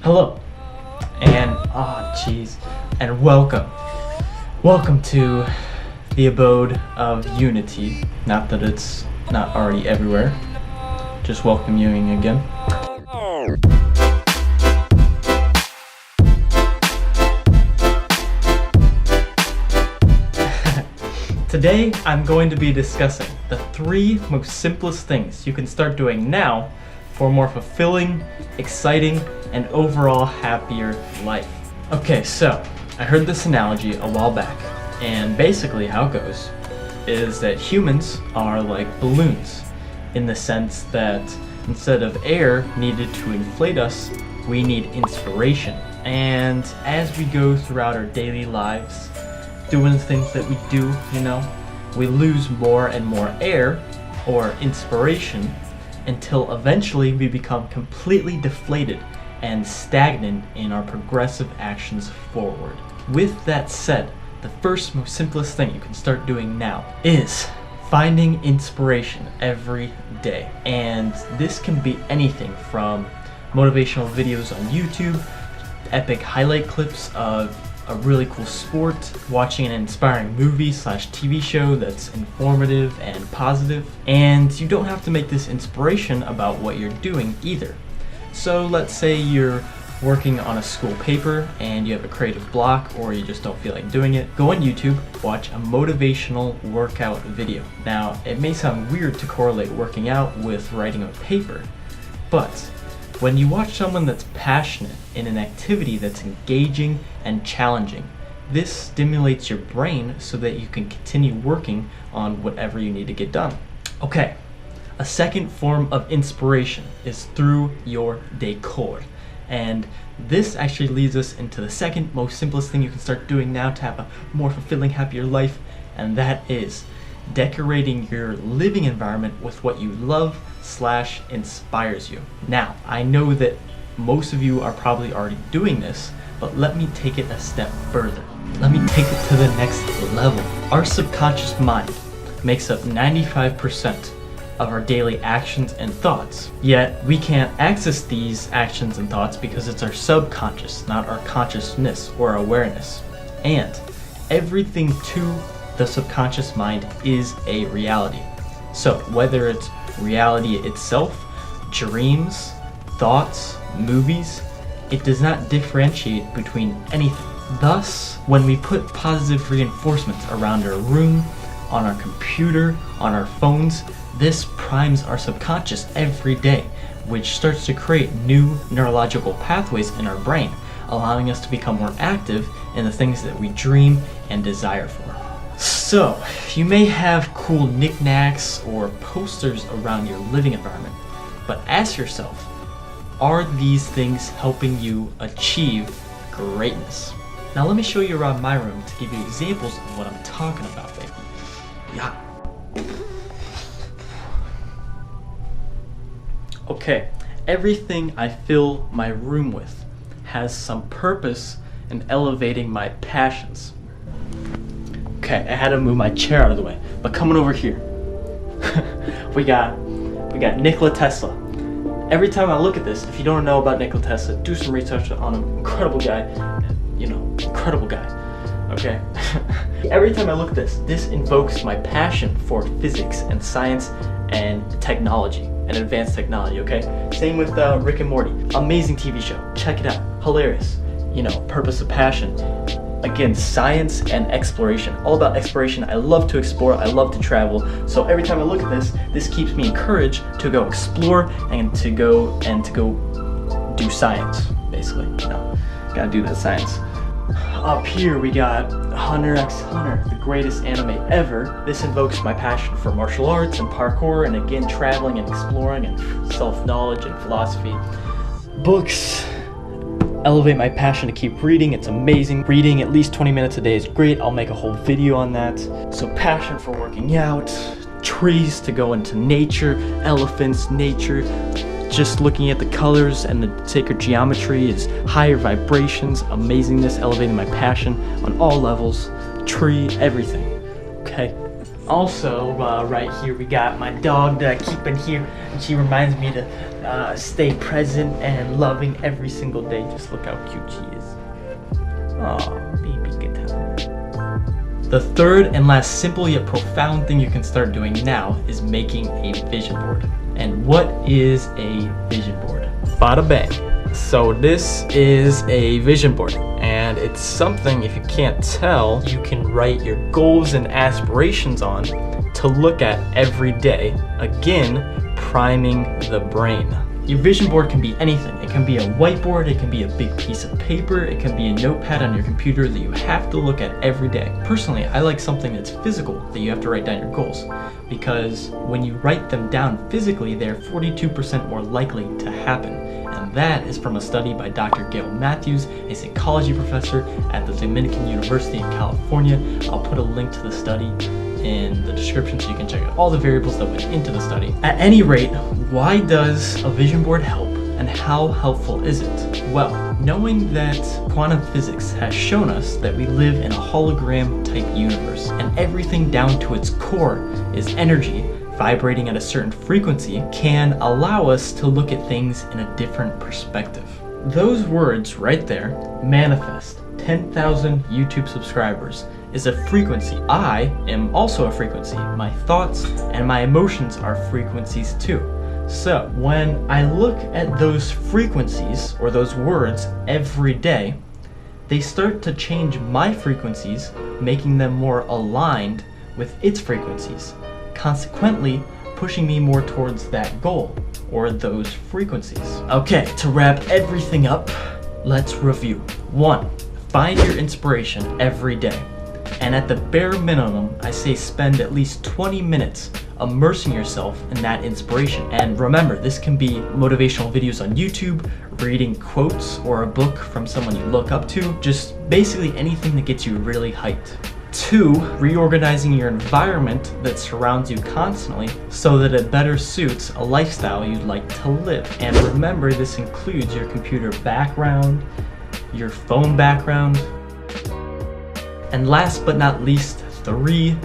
Hello, and and welcome to the abode of unity. Not that it's not already everywhere, just welcoming again. Today, I'm going to be discussing the 3 most simplest things you can start doing now for a more fulfilling, exciting, and overall happier life. Okay, so I heard this analogy a while back, and basically how it goes is that humans are like balloons in the sense that instead of air needed to inflate us, we need inspiration. And as we go throughout our daily lives, doing the things that we do, we lose more and more air or inspiration until eventually we become completely deflated and stagnant in our progressive actions forward. With that said, the first most simplest thing you can start doing now is finding inspiration every day. And this can be anything from motivational videos on YouTube, epic highlight clips of a really cool sport, watching an inspiring movie / TV show that's informative and positive. And you don't have to make this inspiration about what you're doing either. So let's say you're working on a school paper and you have a creative block or you just don't feel like doing it. Go on YouTube, watch a motivational workout video. Now, it may sound weird to correlate working out with writing a paper, but when you watch someone that's passionate in an activity that's engaging and challenging, this stimulates your brain so that you can continue working on whatever you need to get done. Okay, a second form of inspiration is through your decor. And this actually leads us into the second most simplest thing you can start doing now to have a more fulfilling, happier life, and that is decorating your living environment with what you love / inspires you. Now, I know that most of you are probably already doing this, but let me take it a step further. Let me take it to the next level. Our subconscious mind makes up 95% of our daily actions and thoughts. Yet, we can't access these actions and thoughts because it's our subconscious, not our consciousness or awareness. And everything to the subconscious mind is a reality. So whether it's reality itself, dreams, thoughts, movies, it does not differentiate between anything. Thus, when we put positive reinforcements around our room, on our computer, on our phones, this primes our subconscious every day, which starts to create new neurological pathways in our brain, allowing us to become more active in the things that we dream and desire for. So, you may have cool knickknacks or posters around your living environment, but ask yourself, are these things helping you achieve greatness? Now let me show you around my room to give you examples of what I'm talking about, baby. Yeah. Okay, everything I fill my room with has some purpose in elevating my passions. Okay, I had to move my chair out of the way, but coming over here, we got Nikola Tesla. Every time I look at this, if you don't know about Nikola Tesla, do some research on him. Incredible guy, incredible guy. Okay. Every time I look at this invokes my passion for physics and science and technology and advanced technology. Okay. Same with Rick and Morty. Amazing TV show. Check it out. Hilarious. Purpose of passion. Again, science and exploration. All about exploration. I love to explore. I love to travel. So every time I look at this keeps me encouraged to go explore and to go do science. Basically, gotta do that science. Up here we got Hunter x Hunter, the greatest anime ever. This invokes my passion for martial arts and parkour, and again, traveling and exploring and self-knowledge and philosophy. Books elevate my passion to keep reading. It's amazing. Reading at least 20 minutes a day is great. I'll make a whole video on that. So passion for working out, trees to go into nature, elephants, nature, just looking at the colors and the sacred geometry is higher vibrations, amazingness, elevating my passion on all levels, tree, everything. Okay, Also, right here we got my dog that I keep in here, and she reminds me to stay present and loving every single day. Just look how cute she is. Oh, baby, good time. The third and last simple yet profound thing you can start doing now is making a vision board. And what is a vision board? Bada bang. So this is a vision board, and it's something, if you can't tell, you can write your goals and aspirations on to look at every day, again, priming the brain. Your vision board can be anything. It can be a whiteboard, it can be a big piece of paper, it can be a notepad on your computer that you have to look at every day. Personally, I like something that's physical, that you have to write down your goals, because when you write them down physically, they're 42% more likely to happen. And that is from a study by Dr. Gail Mathews, a psychology professor at the Dominican University in California. I'll put a link to the study in the description so you can check out all the variables that went into the study. At any rate, why does a vision board help, and how helpful is it? Well, knowing that quantum physics has shown us that we live in a hologram type universe, and everything down to its core is energy vibrating at a certain frequency, can allow us to look at things in a different perspective. Those words right there, manifest, 10,000 YouTube subscribers, is a frequency. I am also a frequency. My thoughts and my emotions are frequencies too. So when I look at those frequencies, or those words, every day, they start to change my frequencies, making them more aligned with its frequencies, consequently pushing me more towards that goal, or those frequencies. Okay, to wrap everything up, let's review. 1. Find your inspiration every day. And at the bare minimum, I say spend at least 20 minutes immersing yourself in that inspiration. And remember, this can be motivational videos on YouTube, reading quotes, or a book from someone you look up to, just basically anything that gets you really hyped. 2, reorganizing your environment that surrounds you constantly so that it better suits a lifestyle you'd like to live. And remember, this includes your computer background, your phone background. And last but not least, 3,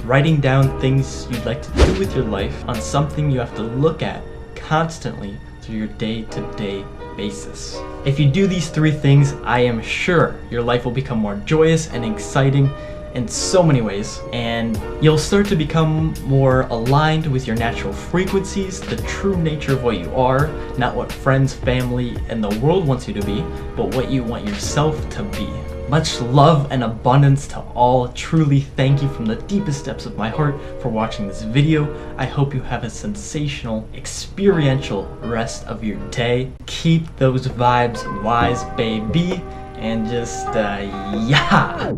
writing down things you'd like to do with your life on something you have to look at constantly through your day-to-day basis. If you do these 3 things, I am sure your life will become more joyous and exciting in so many ways, and you'll start to become more aligned with your natural frequencies, the true nature of what you are, not what friends, family, and the world wants you to be, but what you want yourself to be. Much love and abundance to all. Truly thank you from the deepest depths of my heart for watching this video. I hope you have a sensational, experiential rest of your day. Keep those vibes wise, baby, and just, yeah!